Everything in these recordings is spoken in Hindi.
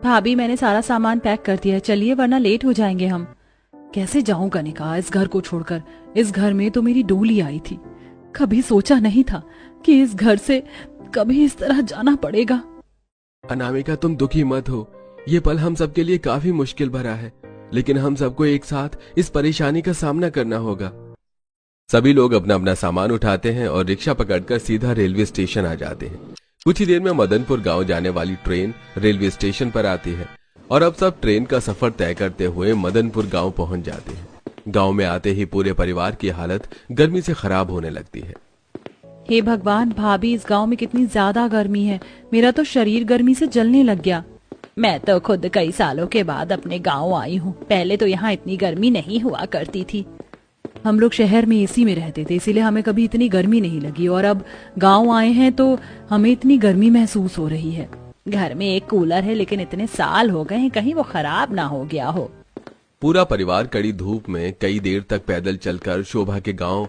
भाभी मैंने सारा सामान पैक कर दिया है, चलिए वरना लेट हो जाएंगे हम। कैसे जाऊं कनिका इस घर को छोड़कर। इस घर में तो मेरी डोली आई थी, कभी सोचा नहीं था कि इस घर से कभी इस तरह जाना पड़ेगा। अनामिका तुम दुखी मत हो, ये पल हम सबके लिए काफी मुश्किल भरा है, लेकिन हम सबको एक साथ इस परेशानी का सामना करना होगा। सभी लोग अपना अपना सामान उठाते हैं और रिक्शा पकड़कर सीधा रेलवे स्टेशन आ जाते हैं। कुछ ही देर में मदनपुर गांव जाने वाली ट्रेन रेलवे स्टेशन पर आती है और अब सब ट्रेन का सफर तय करते हुए मदनपुर गांव पहुंच जाते हैं। गांव में आते ही पूरे परिवार की हालत गर्मी से खराब होने लगती है। हे भगवान, भाभी इस गांव में कितनी ज्यादा गर्मी है, मेरा तो शरीर गर्मी से जलने लग गया। मैं तो खुद कई सालों के बाद अपने गांव आई हूँ, पहले तो यहाँ इतनी गर्मी नहीं हुआ करती थी। हम लोग शहर में एसी में रहते थे, इसीलिए हमें कभी इतनी गर्मी नहीं लगी, और अब गांव आए हैं तो हमें इतनी गर्मी महसूस हो रही है। घर में एक कूलर है, लेकिन इतने साल हो गए हैं, कहीं वो खराब ना हो गया हो। पूरा परिवार कड़ी धूप में कई देर तक पैदल चलकर शोभा के गांव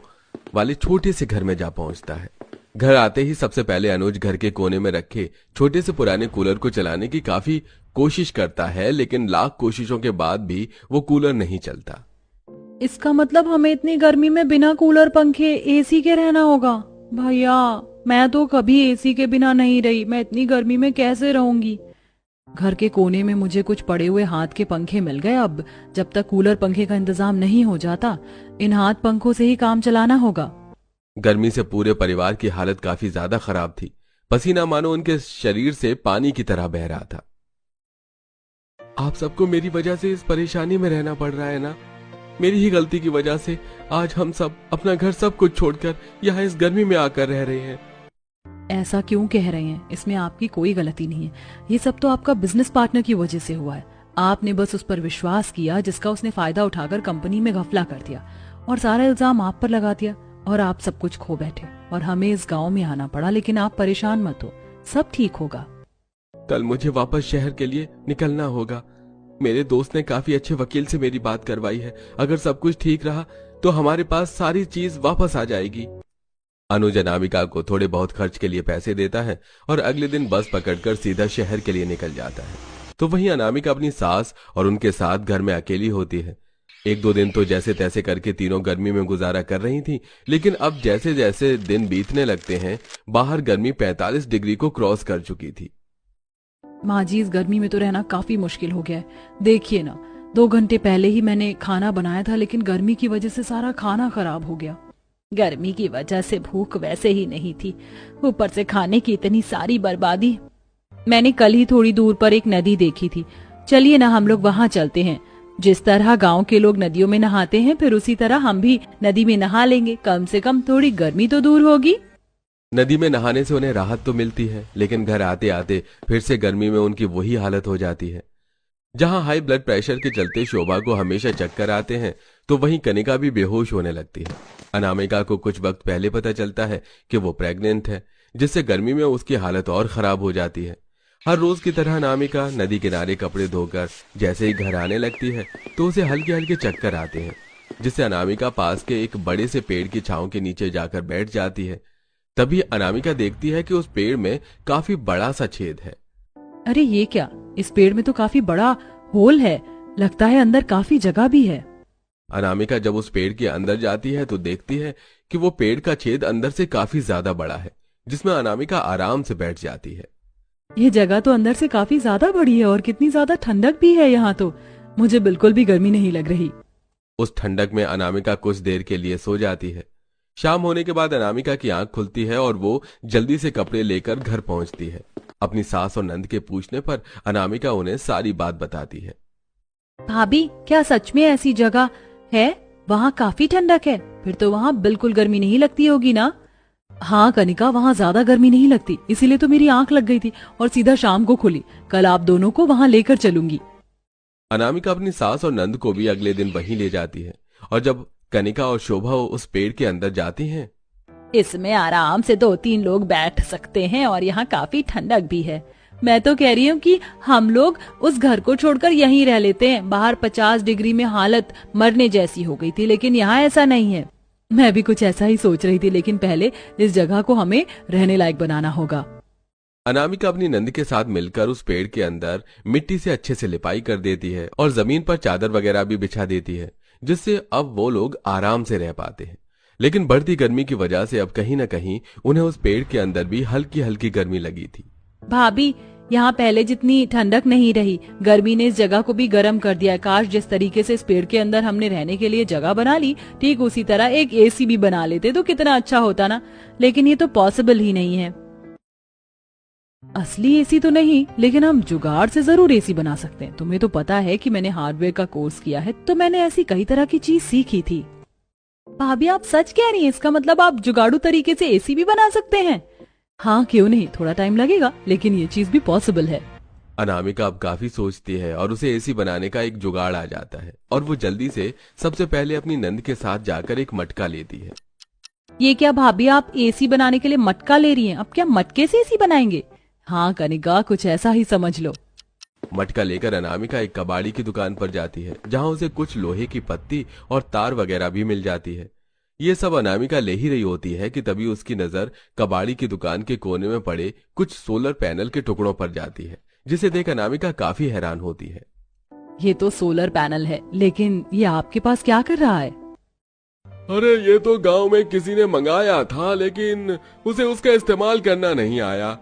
वाले छोटे से घर में जा पहुंचता है। घर आते ही सबसे पहले अनुज घर के कोने में रखे छोटे से पुराने कूलर को चलाने की काफी कोशिश करता है, लेकिन लाख कोशिशों के बाद भी वो कूलर नहीं चलता। इसका मतलब हमें इतनी गर्मी में बिना कूलर पंखे एसी के रहना होगा। भैया मैं तो कभी एसी के बिना नहीं रही, मैं इतनी गर्मी में कैसे रहूंगी। घर के कोने में मुझे कुछ पड़े हुए हाथ के पंखे मिल गए। अब जब तक कूलर पंखे का इंतजाम नहीं हो जाता, इन हाथ पंखों से ही काम चलाना होगा। गर्मी से पूरे परिवार की हालत काफी ज्यादा खराब थी। पसीना मानो उनके शरीर से पानी की तरह बह रहा था। आप सबको मेरी वजह से इस परेशानी में रहना पड़ रहा है ना? मेरी ही गलती की वजह से आज हम सब अपना घर सब कुछ छोड़कर यहाँ इस गर्मी में आकर रह रहे हैं। ऐसा क्यों कह रहे हैं? इसमें आपकी कोई गलती नहीं है। ये सब तो आपका बिजनेस पार्टनर की वजह से हुआ है। आपने बस उस पर विश्वास किया, जिसका उसने फायदा उठाकर कंपनी में घपला कर दिया और सारा इल्जाम आप पर लगा दिया, और आप सब कुछ खो बैठे और हमें इस गांव में आना पड़ा। लेकिन आप परेशान मत हो, सब ठीक होगा। कल मुझे वापस शहर के लिए निकलना होगा। मेरे दोस्त ने काफी अच्छे वकील से मेरी बात करवाई है। अगर सब कुछ ठीक रहा तो हमारे पास सारी चीज वापस आ जाएगी। अनुज अनामिका को थोड़े बहुत खर्च के लिए पैसे देता है और अगले दिन बस पकड़कर सीधा शहर के लिए निकल जाता है। तो वहीं अनामिका अपनी सास और उनके साथ घर में अकेली होती है। एक दो दिन तो जैसे तैसे करके तीनों गर्मी में गुजारा कर रही थी, लेकिन अब जैसे जैसे दिन बीतने लगते हैं, बाहर गर्मी 45 डिग्री को क्रॉस कर चुकी थी। माँ जी, इस गर्मी में तो रहना काफी मुश्किल हो गया है। देखिए ना, 2 घंटे पहले ही मैंने खाना बनाया था, लेकिन गर्मी की वजह से सारा खाना खराब हो गया। गर्मी की वजह से भूख वैसे ही नहीं थी, ऊपर से खाने की इतनी सारी बर्बादी। मैंने कल ही थोड़ी दूर पर एक नदी देखी थी, चलिए ना हम लोग वहाँ चलते हैं। जिस तरह गांव के लोग नदियों में नहाते हैं, फिर उसी तरह हम भी नदी में नहा लेंगे, कम से कम थोड़ी गर्मी तो दूर होगी। नदी में नहाने से उन्हें राहत तो मिलती है, लेकिन घर आते आते फिर से गर्मी में उनकी वही हालत हो जाती है। जहां हाई ब्लड प्रेशर के चलते शोभा को हमेशा चक्कर आते हैं, तो वहीं कनिका भी बेहोश होने लगती है। अनामिका को कुछ वक्त पहले पता चलता है कि वो प्रेग्नेंट है, जिससे गर्मी में उसकी हालत और खराब हो जाती है। हर रोज की तरह अनामिका नदी किनारे कपड़े धोकर जैसे ही घर आने लगती है, तो उसे हल्के हल्के चक्कर आते हैं, जिससे अनामिका पास के एक बड़े से पेड़ की छांव के नीचे जाकर बैठ जाती है। तभी अनामिका देखती है कि उस पेड़ में काफी बड़ा सा छेद है। अरे ये क्या, इस पेड़ में तो काफी बड़ा होल है, लगता है अंदर काफी जगह भी है। अनामिका जब उस पेड़ के अंदर जाती है तो देखती है कि वो पेड़ का छेद अंदर से काफी ज्यादा बड़ा है, जिसमें अनामिका आराम से बैठ जाती है। ये जगह तो अंदर से काफी ज्यादा बड़ी है और कितनी ज्यादा ठंडक भी है यहाँ तो। मुझे बिल्कुल भी गर्मी नहीं लग रही। उस ठंडक में अनामिका कुछ देर के लिए सो जाती है। शाम होने के बाद अनामिका की आंख खुलती है और वो जल्दी से कपड़े लेकर घर पहुंचती है। अपनी सास और नंद के पूछने पर अनामिका उन्हें सारी बात बताती है। भाभी, क्या सच में ऐसी जगह है? वहाँ काफी ठंडक है, फिर तो वहाँ बिल्कुल गर्मी नहीं लगती होगी ना? हाँ कनिका, वहाँ ज्यादा गर्मी नहीं लगती, इसीलिए तो मेरी आंख लग गई थी और सीधा शाम को खुली। कल आप दोनों को वहाँ लेकर चलूंगी। अनामिका अपनी सास और नंद को भी अगले दिन वहीं ले जाती है, और जब कनिका और शोभा उस पेड़ के अंदर जाती हैं, इसमें आराम से 2-3 लोग बैठ सकते हैं और यहाँ काफी ठंडक भी है। मैं तो कह रही हूँ कि हम लोग उस घर को छोड़कर यहीं रह लेते हैं। बाहर 50 डिग्री में हालत मरने जैसी हो गई थी, लेकिन यहाँ ऐसा नहीं है। मैं भी कुछ ऐसा ही सोच रही थी, लेकिन पहले इस जगह को हमें रहने लायक बनाना होगा। अनामिका अपनी नंद के साथ मिलकर उस पेड़ के अंदर मिट्टी से अच्छे से लिपाई कर देती है और जमीन पर चादर वगैरह भी बिछा देती है, जिससे अब वो लोग आराम से रह पाते हैं। लेकिन बढ़ती गर्मी की वजह से अब कहीं न कहीं उन्हें उस पेड़ के अंदर भी हल्की हल्की गर्मी लगी थी। भाभी, यहाँ पहले जितनी ठंडक नहीं रही, गर्मी ने इस जगह को भी गर्म कर दिया। काश जिस तरीके से इस पेड़ के अंदर हमने रहने के लिए जगह बना ली, ठीक उसी तरह एक एसी भी बना लेते तो कितना अच्छा होता ना। लेकिन ये तो पॉसिबल ही नहीं है। असली एसी तो नहीं, लेकिन हम जुगाड़ से जरूर एसी बना सकते हैं। तुम्हें तो पता है कि मैंने हार्डवेयर का कोर्स किया है, तो मैंने ऐसी कई तरह की चीज सीखी थी। भाभी, आप सच कह रही हैं? इसका मतलब आप जुगाड़ू तरीके से एसी भी बना सकते हैं? हाँ, क्यों नहीं, थोड़ा टाइम लगेगा, लेकिन ये चीज भी पॉसिबल है। अनामिका अब काफी सोचती है और उसे एसी बनाने का एक जुगाड़ आ जाता है और वो जल्दी से सबसे पहले अपनी नंद के साथ जाकर एक मटका लेती है। ये क्या भाभी, आप एसी बनाने के लिए मटका ले रही हैं? अब क्या मटके से एसी बनाएंगे? हाँ कनिका, कुछ ऐसा ही समझ लो। मटका लेकर अनामिका एक कबाड़ी की दुकान पर जाती है, जहां उसे कुछ लोहे की पत्ती और तार वगैरह भी मिल जाती है। ये सब अनामिका ले ही रही होती है कि तभी उसकी नजर कबाड़ी की दुकान के कोने में पड़े कुछ सोलर पैनल के टुकड़ों पर जाती है, जिसे देख अनामिका काफी हैरान होती है। ये तो सोलर पैनल है, लेकिन ये आपके पास क्या कर रहा है? अरे ये तो गांव में किसी ने मंगाया था, लेकिन उसे उसका इस्तेमाल करना नहीं आया,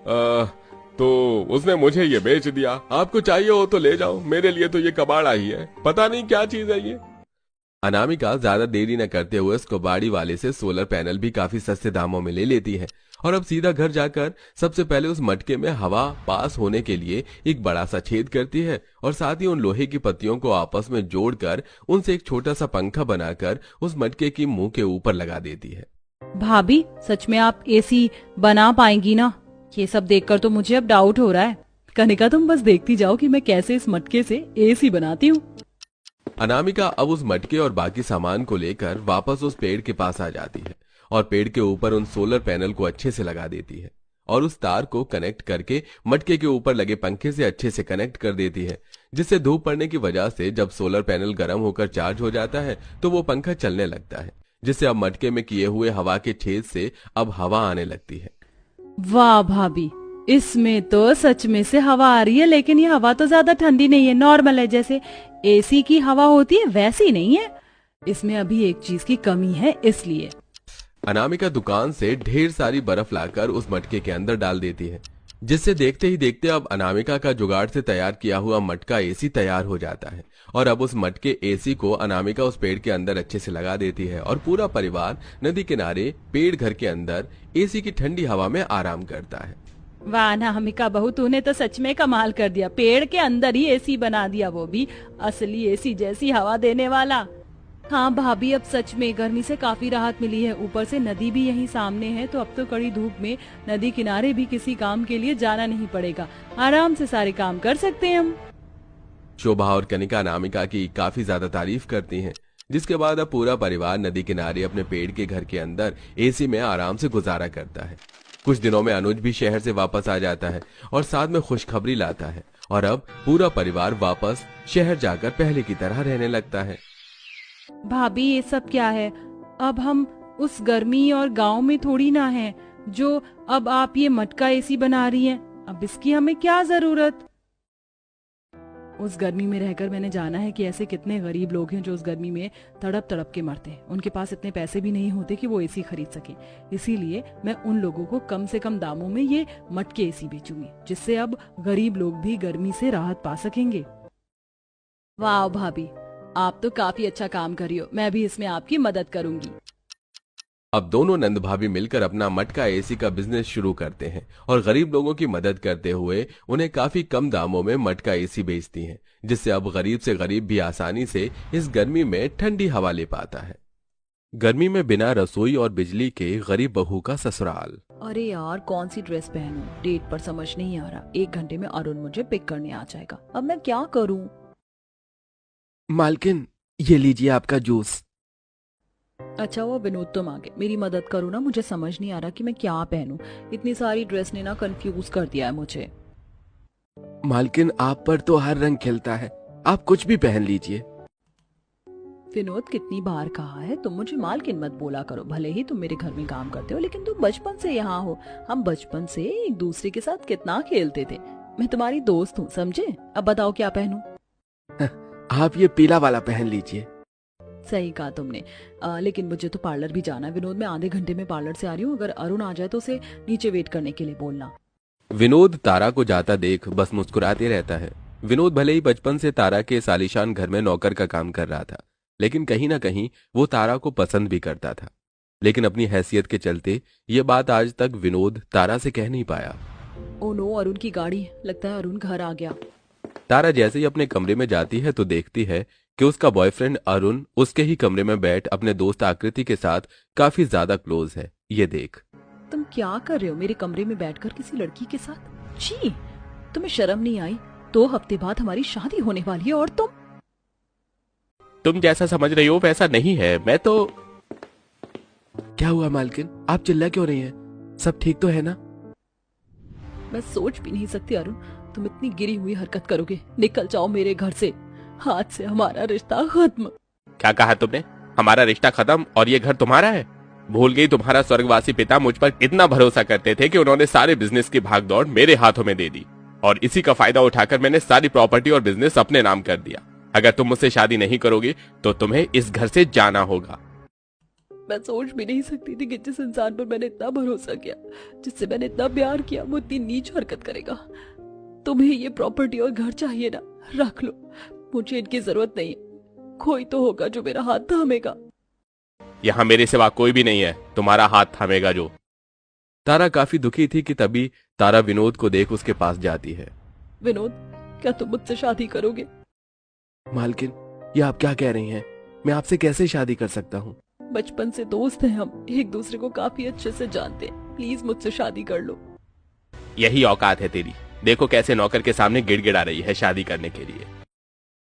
तो उसने मुझे ये बेच दिया। आपको चाहिए हो तो ले जाओ, मेरे लिए तो ये कबाड़ा ही है, पता नहीं क्या चीज है ये। अनामिका ज्यादा देरी न करते हुए उस कबाड़ी वाले से सोलर पैनल भी काफी सस्ते दामों में ले लेती है और अब सीधा घर जाकर सबसे पहले उस मटके में हवा पास होने के लिए एक बड़ा सा छेद करती है और साथ ही उन लोहे की पत्तियों को आपस में जोड़कर उनसे एक छोटा सा पंखा बनाकर उस मटके की मुंह के ऊपर लगा देती है। भाभी, सच में आप एसी बना पाएंगी ना? ये सब देखकर तो मुझे अब डाउट हो रहा है। कनिका, तुम बस देखती जाओ कि मैं कैसे इस मटके से एसी बनाती हूँ। अनामिका अब उस मटके और बाकी सामान को लेकर वापस उस पेड़ के पास आ जाती है और पेड़ के ऊपर उन सोलर पैनल को अच्छे से लगा देती है और उस तार को कनेक्ट करके मटके के ऊपर लगे पंखे से अच्छे से कनेक्ट कर देती है, जिससे धूप पड़ने की वजह से जब सोलर पैनल गर्म होकर चार्ज हो जाता है तो वो पंखा चलने लगता है, जिससे अब मटके में किए हुए हवा के छेद से अब हवा आने लगती है। वाह भाभी, इसमें तो सच में से हवा आ रही है, लेकिन ये हवा तो ज्यादा ठंडी नहीं है, नॉर्मल है, जैसे एसी की हवा होती है वैसी नहीं है। इसमें अभी एक चीज की कमी है, इसलिए। अनामिका दुकान से ढेर सारी बर्फ लाकर उस मटके के अंदर डाल देती है, जिससे देखते ही देखते अब अनामिका का जुगाड़ से तैयार किया हुआ मटका एसी तैयार हो जाता है और अब उस मटके एसी को अनामिका उस पेड़ के अंदर अच्छे से लगा देती है और पूरा परिवार नदी किनारे पेड़ घर के अंदर एसी की ठंडी हवा में आराम करता है। वाह अनामिका बहू, तूने तो सच में कमाल कर दिया। पेड़ के अंदर ही एसी बना दिया, वो भी असली एसी जैसी हवा देने वाला। हाँ भाभी, अब सच में गर्मी से काफी राहत मिली है। ऊपर से नदी भी यहीं सामने है, तो अब तो कड़ी धूप में नदी किनारे भी किसी काम के लिए जाना नहीं पड़ेगा। आराम से सारे काम कर सकते हैं हम। शोभा और कनिका अनामिका की काफी ज्यादा तारीफ करती हैं, जिसके बाद अब पूरा परिवार नदी किनारे अपने पेड़ के घर के अंदर एसी में आराम से गुजारा करता है। कुछ दिनों में अनुज भी शहर से वापस आ जाता है और साथ में खुशखबरी लाता है और अब पूरा परिवार वापस शहर जाकर पहले की तरह रहने लगता है। भाभी, ये सब क्या है? अब हम उस गर्मी और गांव में थोड़ी ना हैं, जो अब आप ये मटका एसी बना रही हैं। अब इसकी हमें क्या जरूरत? उस गर्मी में रहकर मैंने जाना है कि ऐसे कितने गरीब लोग हैं जो उस गर्मी में तड़प तड़प के मरते हैं। उनके पास इतने पैसे भी नहीं होते कि वो एसी खरीद सके। इसीलिए मैं उन लोगों को कम से कम दामों में ये मटके एसी बेचूंगी, जिससे अब गरीब लोग भी गर्मी से राहत पा सकेंगे। वाह भाभी, आप तो काफी अच्छा काम कर रही हो। मैं भी इसमें आपकी मदद करूंगी। अब दोनों नंद भाभी मिलकर अपना मटका एसी का बिजनेस शुरू करते हैं और गरीब लोगों की मदद करते हुए उन्हें काफी कम दामों में मटका एसी बेचती हैं, जिससे अब गरीब से गरीब भी आसानी से इस गर्मी में ठंडी हवा ले पाता है। गर्मी में बिना रसोई और बिजली के गरीब बहू का ससुराल। अरे यार, कौन सी ड्रेस पहनूं? डेट पर समझ नहीं आ रहा। 1 घंटे में अरुण मुझे पिक करने आ जाएगा। अब मैं क्या करूं? मालकिन, ये लीजिए आपका जूस। अच्छा, वो विनोद तुम आ गए। मेरी मदद करो ना, मुझे समझ नहीं आ रहा कि मैं क्या पहनूं। इतनी सारी ड्रेस ने ना कंफ्यूज कर दिया है मुझे। मालकिन, आप पर तो हर रंग खिलता है, आप कुछ भी पहन लीजिए। विनोद, कितनी बार कहा है तुम मुझे मालकिन मत बोला करो। भले ही तुम मेरे घर में काम करते हो, लेकिन तुम बचपन से यहाँ हो। हम बचपन से एक दूसरे के साथ कितना खेलते थे। मैं तुम्हारी दोस्त हूँ, समझे? अब बताओ क्या पहनूं? आप ये पीला वाला पहन लीजिए। सही कहा तुमने। लेकिन मुझे तो पार्लर भी जाना है विनोद। मैं आधे घंटे में पार्लर से आ रही हूँ। अगर अरुण आ जाए तो उसे नीचे वेट करने के लिए बोलना। विनोद तारा को जाता देख बस मुस्कुराते रहता है। विनोद भले ही बचपन से तारा के इस आलीशान घर में नौकर का काम कर रहा था, लेकिन कहीं ना कहीं वो तारा को पसंद भी करता था। लेकिन अपनी हैसियत के चलते ये बात आज तक विनोद तारा से कह नहीं पाया। ओ नो, अरुण की गाड़ी। लगता है अरुण घर आ गया। तारा जैसे ही अपने कमरे में जाती है तो देखती है कि उसका बॉयफ्रेंड अरुण उसके ही कमरे में बैठ अपने दोस्त आकृति के साथ काफी ज्यादा क्लोज है। ये देख। तुम क्या कर रहे हो मेरे कमरे में बैठकर किसी लड़की के साथ? छी, तुम्हें शर्म नहीं आई? 2 हफ्ते बाद हमारी शादी होने वाली है और तुम जैसा समझ रही हो वैसा नहीं है। मैं तो। क्या हुआ मालकिन, आप चिल्ला क्यों रही हैं? सब ठीक तो है ना? मैं सोच भी नहीं सकती अरुण, तुम इतनी गिरी हुई हरकत करोगे। निकल जाओ मेरे घर से। हाथ से हमारा रिश्ता खत्म। क्या कहा तुमने? हमारा रिश्ता खत्म और ये घर तुम्हारा है? भूल गई तुम्हारा स्वर्गवासी पिता मुझ पर कितना भरोसा करते थे कि उन्होंने सारे बिजनेस की भागदौड़ मेरे हाथों में दे दी, और इसी का फायदा उठाकर मैंने सारी प्रॉपर्टी और बिजनेस अपने नाम कर दिया। अगर तुम मुझसे शादी नहीं करोगी तो तुम्हें इस घर से जाना होगा। मैं सोच भी नहीं सकती थी कि जिस इंसान पर मैंने इतना भरोसा किया, जिससे मैंने इतना प्यार किया, वो इतनी नीच हरकत करेगा। तुम्हें ये प्रॉपर्टी और घर चाहिए ना, रख लो। मुझे इनकी जरूरत नहीं है। कोई तो होगा जो मेरा हाथ थामेगा। यहाँ मेरे सिवा कोई भी नहीं है तुम्हारा हाथ थामेगा जो। तारा काफी दुखी थी कि तभी तारा विनोद को देख उसके पास जाती है। विनोद, क्या तुम मुझसे शादी करोगे? मालकिन, ये आप क्या कह रही हैं? मैं आपसे कैसे शादी कर सकता हूँ? बचपन से दोस्त हैं हम, एक दूसरे को काफी अच्छे से जानते हैं। प्लीज मुझसे शादी कर लो। यही औकात है तेरी। देखो कैसे नौकर के सामने गिड़गिड़ा रही है शादी करने के लिए।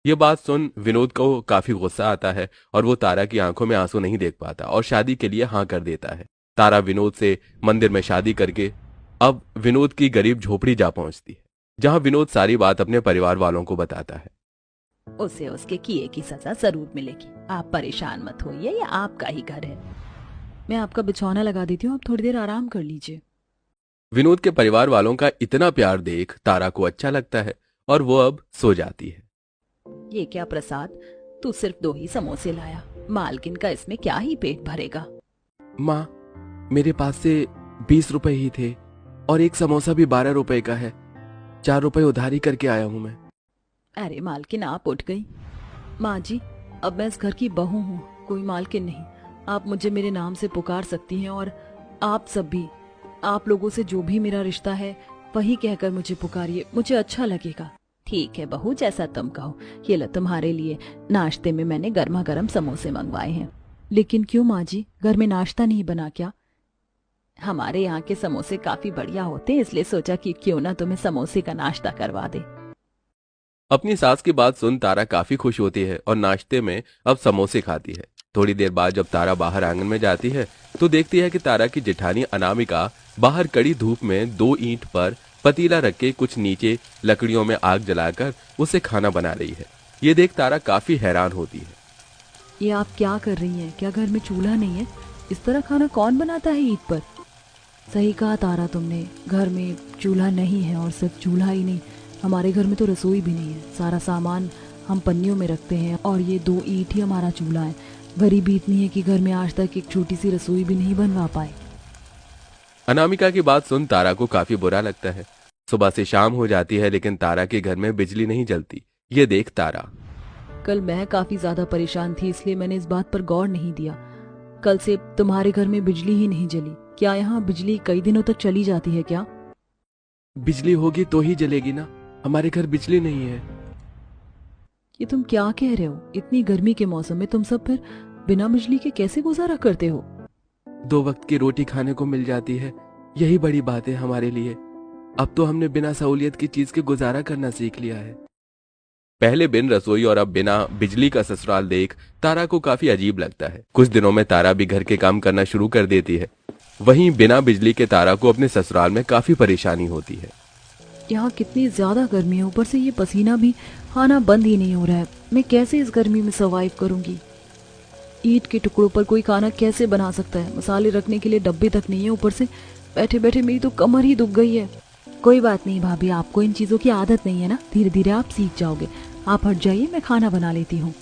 ये बात सुन विनोद को काफी गुस्सा आता है और वो तारा की आंखों में आंसू नहीं देख पाता और शादी के लिए हाँ कर देता है। तारा विनोद से मंदिर में शादी करके अब विनोद की गरीब झोपड़ी जा पहुंचती है, जहां विनोद सारी बात अपने परिवार वालों को बताता है। उसे उसके किए की सजा जरूर मिलेगी। आप परेशान मत होइए, ये आपका ही घर है। मैं आपका बिछौना लगा देती हूँ, आप थोड़ी देर आराम कर लीजिए। विनोद के परिवार वालों का इतना प्यार देख तारा को अच्छा लगता है और वो अब सो जाती है। ये क्या प्रसाद, तू सिर्फ 2 ही समोसे लाया। मालकिन का इसमें क्या ही पेट भरेगा। माँ, मेरे पास से 20 रुपए ही थे और एक समोसा भी 12 रुपए का है। 4 रुपए उधारी करके आया हूँ मैं। अरे मालकिन, आप उठ गई। माँ जी, अब मैं इस घर की बहू हूँ, कोई मालकिन नहीं। आप मुझे मेरे नाम से पुकार सकती हैं और आप सब भी, आप लोगों से जो भी मेरा रिश्ता है वही कहकर मुझे पुकारिए, मुझे अच्छा लगेगा। ठीक है बहू, जैसा तुम कहो। ये लो तुम्हारे लिए, नाश्ते में मैंने गर्मा गर्म समोसे मंगवाए हैं। लेकिन क्यों माँ जी, घर में नाश्ता नहीं बना क्या? हमारे यहाँ के समोसे काफी बढ़िया होते हैं, इसलिए सोचा कि क्यों ना तुम्हें समोसे का नाश्ता करवा दे। अपनी सास की बात सुन तारा काफी खुश होती है और नाश्ते में अब समोसे खाती है। थोड़ी देर बाद जब तारा बाहर आंगन में जाती है तो देखती है कि तारा की जेठानी अनामिका बाहर कड़ी धूप में 2 ईंट पर पतीला रख के कुछ नीचे लकड़ियों में आग जलाकर उसे खाना बना रही है। ये देख तारा काफी हैरान होती है। ये आप क्या कर रही हैं? क्या घर में चूल्हा नहीं है? इस तरह खाना कौन बनाता है ईद पर? सही कहा तारा तुमने, घर में चूल्हा नहीं है। और सिर्फ चूल्हा ही नहीं, हमारे घर में तो रसोई भी नहीं है। सारा सामान हम पन्नियों में रखते हैं और ये 2 ईंट ही हमारा चूल्हा है। गरीबी इतनी है कि घर में आज तक एक छोटी सी रसोई भी नहीं बनवा पाए। अनामिका की बात सुन तारा को काफी बुरा लगता है। सुबह से शाम हो जाती है लेकिन तारा के घर में बिजली नहीं जलती। ये देख तारा। कल मैं काफी ज्यादा परेशान थी, इसलिए मैंने इस बात पर गौर नहीं दिया। कल से तुम्हारे घर में बिजली ही नहीं जली। क्या यहाँ बिजली कई दिनों तक चली जाती है क्या? बिजली होगी तो ही जलेगी ना, हमारे घर बिजली नहीं है। ये तुम क्या कह रहे हो? इतनी गर्मी के मौसम में तुम सब फिर बिना बिजली के कैसे गुजारा करते हो? 2 वक्त की रोटी खाने को मिल जाती है, यही बड़ी बात है हमारे लिए। अब तो हमने बिना सहूलियत की चीज के गुजारा करना सीख लिया है। पहले बिन रसोई और अब बिना बिजली का ससुराल देख तारा को काफी अजीब लगता है। कुछ दिनों में तारा भी घर के काम करना शुरू कर देती है। वहीं बिना बिजली के तारा को अपने ससुराल में काफी परेशानी होती है। यहाँ कितनी ज्यादा गर्मी है, ऊपर से ये पसीना भी आना बंद ही नहीं हो रहा है। मैं कैसे इस गर्मी में सर्वाइव करूंगी? ईंट के टुकड़ों पर कोई खाना कैसे बना सकता है? मसाले रखने के लिए डब्बे तक नहीं है, ऊपर से बैठे बैठे मेरी तो कमर ही दुख गई है। कोई बात नहीं भाभी, आपको इन चीजों की आदत नहीं है ना, धीरे धीरे आप सीख जाओगे। आप हट जाइए, मैं खाना बना लेती हूँ।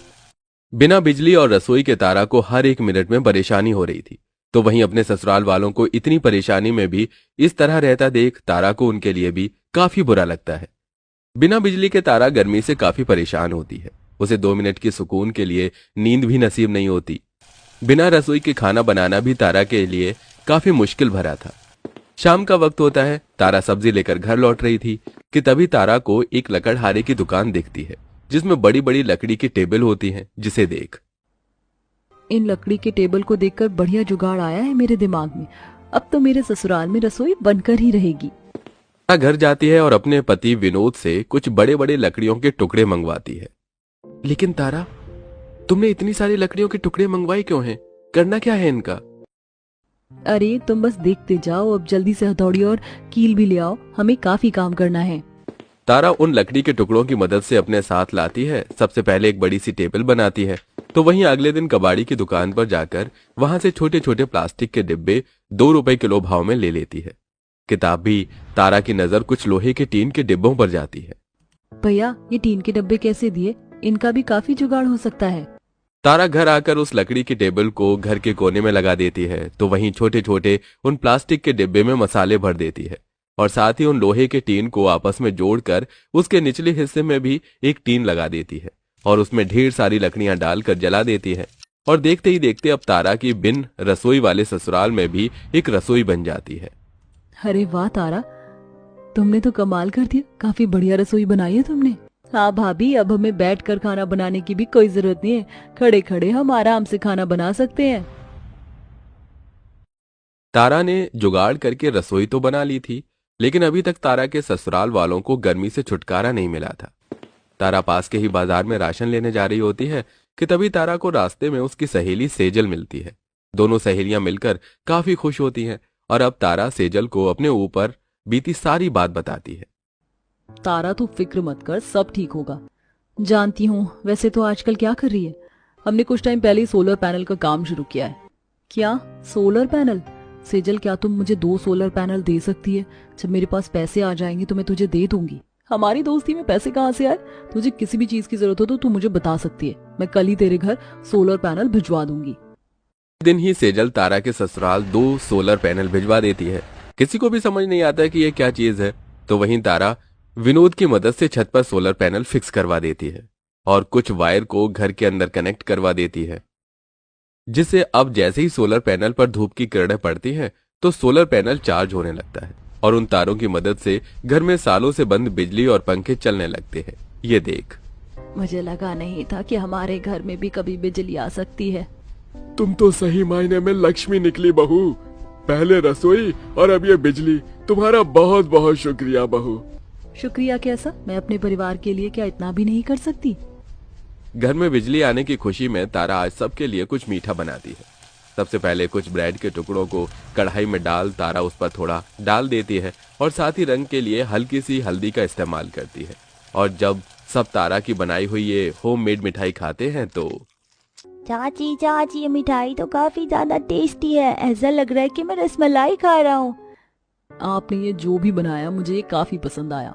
बिना बिजली और रसोई के तारा को हर एक मिनट में परेशानी हो रही थी। तो वहीं अपने ससुराल वालों को इतनी परेशानी में भी इस तरह रहता देख तारा को उनके लिए भी काफी बुरा लगता है। बिना बिजली के तारा गर्मी से काफी परेशान होती है। उसे 2 मिनट की सुकून के लिए नींद भी नसीब नहीं होती। बिना रसोई के खाना बनाना भी तारा के लिए काफी मुश्किल भरा था। शाम का वक्त होता है, तारा सब्जी लेकर घर लौट रही थी कि तभी तारा को एक लकड़हारे की दुकान दिखती है जिसमें बड़ी बड़ी लकड़ी की टेबल होती हैं, जिसे देख इन लकड़ी के टेबल को देखकर बढ़िया जुगाड़ आया है मेरे दिमाग में। अब तो मेरे ससुराल में रसोई बनकर ही रहेगी। तारा घर जाती है और अपने पति विनोद से कुछ बड़े बड़े लकड़ियों के टुकड़े मंगवाती है। लेकिन तारा, तुमने इतनी सारी लकड़ियों के टुकड़े मंगवाए क्यों हैं? करना क्या है इनका? अरे तुम बस देखते जाओ, अब जल्दी से हथौड़ी और कील भी ले आओ, हमें काफी काम करना है। तारा उन लकड़ी के टुकड़ों की मदद से अपने साथ लाती है। सबसे पहले एक बड़ी सी टेबल बनाती है, तो वहीं अगले दिन कबाड़ी की दुकान पर जाकर वहां से छोटे छोटे प्लास्टिक के डिब्बे 2 रुपए किलो भाव में ले लेती है। किताब भी तारा की नजर कुछ लोहे के टीन के डिब्बों पर जाती है। भैया, ये टीन के डब्बे कैसे दिए? इनका भी काफी जुगाड़ हो सकता है। तारा घर आकर उस लकड़ी की टेबल को घर के कोने में लगा देती है, तो वहीं छोटे छोटे उन प्लास्टिक के डिब्बे में मसाले भर देती है और साथ ही उन लोहे के टीन को आपस में जोड़कर उसके निचले हिस्से में भी एक टीन लगा देती है और उसमें ढेर सारी लकड़ियां डालकर जला देती है। और देखते ही देखते अब तारा की बिन रसोई वाले ससुराल में भी एक रसोई बन जाती है। अरे वाह तारा, तुमने तो कमाल कर दिया, काफी बढ़िया रसोई बनाई है तुमने। हाँ भाभी, अब हमें बैठकर खाना बनाने की भी कोई जरूरत नहीं है, खड़े खड़े हम आराम से खाना बना सकते हैं। तारा ने जुगाड़ करके रसोई तो बना ली थी, लेकिन अभी तक तारा के ससुराल वालों को गर्मी से छुटकारा नहीं मिला था। तारा पास के ही बाजार में राशन लेने जा रही होती है कि तभी तारा को रास्ते में उसकी सहेली सेजल मिलती है। दोनों सहेलियां मिलकर काफी खुश होती हैं और अब तारा सेजल को अपने ऊपर बीती सारी बात बताती है। तारा तू फिक्र मत कर, सब ठीक होगा। जानती हूँ, वैसे तो आजकल क्या कर रही है? हमने कुछ टाइम पहले ही सोलर पैनल का काम शुरू किया है। क्या सोलर पैनल? सेजल, क्या तुम मुझे 2 सोलर पैनल दे सकती है? जब मेरे पास पैसे आ जाएंगे तो मैं तुझे दे दूंगी। हमारी दोस्ती में पैसे कहाँ से आए? तुझे किसी भी चीज की जरूरत हो तो तू मुझे बता सकती है, मैं कल ही तेरे घर सोलर पैनल भिजवा दूंगी। दिन ही सेजल तारा के ससुराल 2 सोलर पैनल भिजवा देती है। किसी को भी समझ नहीं आता कि यह क्या चीज है। तो वहीं तारा विनोद की मदद से छत पर सोलर पैनल फिक्स करवा देती है और कुछ वायर को घर के अंदर कनेक्ट करवा देती है, जिससे अब जैसे ही सोलर पैनल पर धूप की किरणें पड़ती हैं तो सोलर पैनल चार्ज होने लगता है और उन तारों की मदद से घर में सालों से बंद बिजली और पंखे चलने लगते हैं। ये देख, मुझे लगा नहीं था कि हमारे घर में भी कभी बिजली आ सकती है। तुम तो सही मायने में लक्ष्मी निकली बहू। पहले रसोई और अब ये बिजली। तुम्हारा बहुत बहुत शुक्रिया बहू। शुक्रिया कैसा? मैं अपने परिवार के लिए क्या इतना भी नहीं कर सकती? घर में बिजली आने की खुशी में तारा आज सबके लिए कुछ मीठा बनाती है। सबसे पहले कुछ ब्रेड के टुकड़ों को कढ़ाई में डाल तारा उस पर थोड़ा डाल देती है और साथ ही रंग के लिए हल्की सी हल्दी का इस्तेमाल करती है। और जब सब तारा की बनाई हुई ये होममेड मिठाई खाते हैं तो चाची चाची, ये मिठाई तो काफी ज्यादा टेस्टी है, ऐसा लग रहा है कि मैं रसमलाई खा रहा हूँ। आपने ये जो भी बनाया मुझे ये काफी पसंद आया।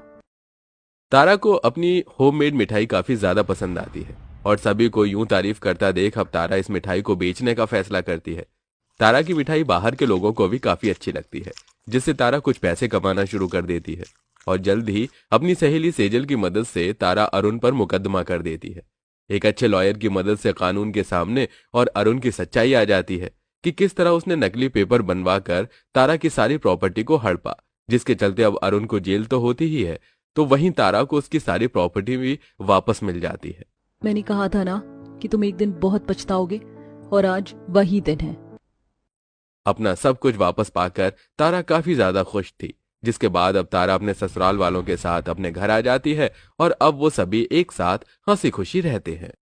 तारा को अपनी होममेड मिठाई काफी ज्यादा पसंद आती है और सभी को यूं तारीफ करता देख अब तारा इस मिठाई को बेचने का फैसला करती है। तारा की मिठाई बाहर के लोगों को भी काफी अच्छी लगती है, जिससे तारा कुछ पैसे कमाना शुरू कर देती है और जल्द ही अपनी सहेली सेजल की मदद से तारा अरुण पर मुकदमा कर देती है। एक अच्छे लॉयर की मदद से कानून के सामने और अरुण की सच्चाई आ जाती है कि किस तरह उसने नकली पेपर बनवा कर तारा की सारी प्रॉपर्टी को हड़पा, जिसके चलते अब अरुण को जेल तो होती ही है, तो वहीं तारा को उसकी सारी प्रॉपर्टी भी वापस मिल जाती है। मैंने कहा था ना कि तुम एक दिन बहुत पछताओगे, और आज वही दिन है। अपना सब कुछ वापस पाकर तारा काफी ज्यादा खुश थी, जिसके बाद अब तारा अपने ससुराल वालों के साथ अपने घर आ जाती है और अब वो सभी एक साथ हंसी खुशी रहते हैं।